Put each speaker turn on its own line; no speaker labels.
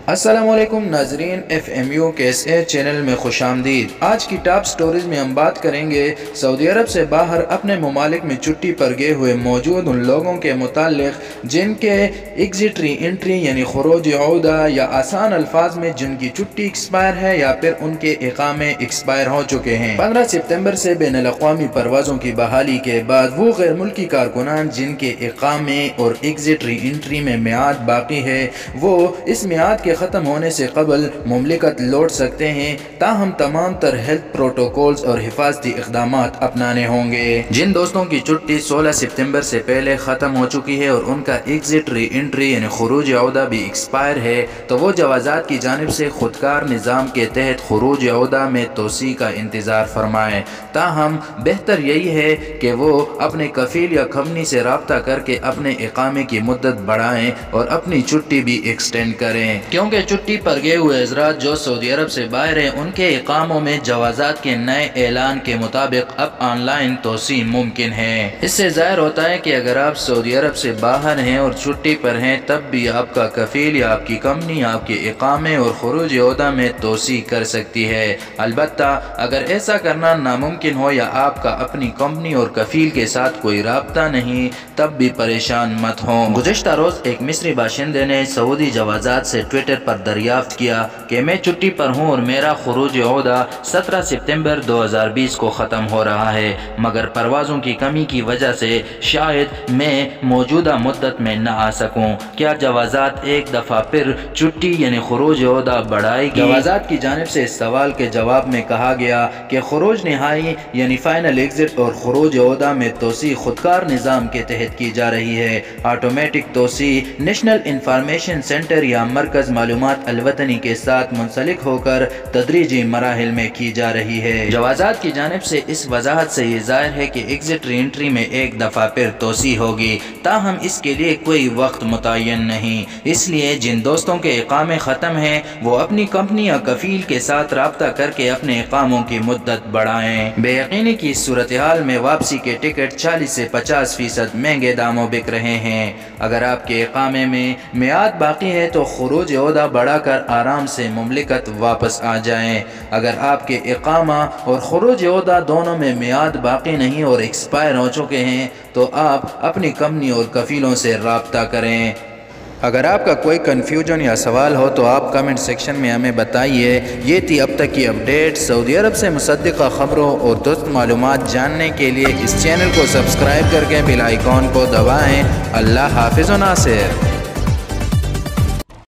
अस्सलामुअलैकुम नाजरीन, FMU KSA channel में खुश आमदीद। आज की टॉप स्टोरीज में हम बात करेंगे सऊदी अरब से बाहर अपने ममालिक में छुट्टी पर गए हुए मौजूद उन लोगों के मुतालिक जिनके एग्जिट री एंट्री यानी खुरूज औदा या आसान अल्फाज में जिनकी छुट्टी एक्सपायर है या फिर उनके इकामे एक्सपायर हो चुके हैं। 15 सितंबर से बैनुल अक़वामी परवाज़ों की बहाली के बाद वो गैर मुल्की कारकुनान जिनके इकामे और एग्जिट री एंट्री में मियाद बाकी है वो इस मियाद के ख़त्म होने से कबल मुमलिकत लौट सकते हैं, ताहम तमाम तर हेल्थ प्रोटोकॉल्स और हिफाजती इक़दाम अपनाने होंगे। जिन दोस्तों की छुट्टी 16 सितंबर से पहले ख़त्म हो चुकी है और उनका एग्जिट री एंट्री यानी खुरूज औदा भी एक्सपायर है तो वो जवाज़ात की जानिब से खुदकार निज़ाम के तहत खुरूज औदा में तोसी का इंतज़ार फरमाएँ। ताहम बेहतर यही है कि वो अपने कफ़ील या कंपनी से रब्ता करके अपने इकामे की मुद्दत बढ़ाएँ और अपनी छुट्टी भी एक्सटेंड करें, क्योंकि छुट्टी पर गए हुए हज़रात जो सऊदी अरब से बाहर हैं उनके इकामों में जवाज़ात के नए ऐलान के मुताबिक अब ऑनलाइन तोसी मुमकिन है। इससे ज़ाहिर होता है कि अगर आप सऊदी अरब से बाहर हैं और छुट्टी पर हैं तब भी आपका कफ़ील या आपकी कंपनी आपके इकामे और खुरूज औदा में तोसी कर सकती है। अलबत्ता अगर ऐसा करना नामुमकिन हो या आपका अपनी कंपनी और कफ़ील के साथ कोई राब्ता नहीं तब भी परेशान मत हों। गुज़िश्ता रोज़ एक मिस्री बाशिंदे ने सऊदी जवाज़ात से ट्विटर पर दरियाफ्त किया कि मैं छुट्टी पर हूँ और मेरा खुरूज औदा 17 सितंबर 2020 को ख़त्म हो रहा है, मगर परवाज़ों की कमी की वजह से शायद मैं मौजूदा मुद्दत में न आ सकूँ। क्या जवाज़ात एक दफ़ा फिर छुट्टी यानी खुरूज औदा बढ़ाएगी? जवाज़ात की जानिब से इस सवाल के जवाब में कहा गया कि खुरूज नहाई यानी फ़ाइनल एग्जिट और खुरूज औदा में तोसी खुदकार निज़ाम के तहत की जा रही है। ऑटोमेटिक तोसी नेशनल इंफॉर्मेशन सेंटर या मरकज़ मालूमात अलवतनी के साथ मुंसलिक होकर तदरीजी मराहिल में की जा रही है। जवाज़ात की जानिब से इस वजाहत से ये ज़ाहिर है कि एग्जिट री एंट्री में एक दफ़ा फिर तोसी होगी, ताहम इसके लिए कोई वक्त मुतय्यन नहीं। इसलिए जिन दोस्तों के इकामे ख़त्म हैं वो अपनी कंपनी या कफ़ील के साथ रब्ता करके अपने इकामों की मुद्दत बढ़ाएँ। बेयकीनी की सूरत हाल में वापसी के टिकट 40 से 50% महंगे दामों बिक रहे हैं। अगर आपके इकामे में मियाद बाकी है तो खुरूज औदा बढ़ाकर आराम से मुमलिकत वापस आ जाएं। अगर आपके इकामा और खुरूज औदा दोनों में मियाद बाकी नहीं और एक्सपायर हो चुके हैं तो आप अपनी कंपनी और कफ़ीलों से रब्ता करें। अगर आपका कोई कन्फ्यूजन या सवाल हो तो आप कमेंट सेक्शन में हमें बताइए। ये थी अब तक की अपडेट। सऊदी अरब से मुसद्दिक़ा ख़बरों और दुरुस्त मालूमात जानने के लिए इस चैनल को सब्सक्राइब करके बेल आइकॉन को दबाएँ। अल्लाह हाफ़िज़ व नासिर।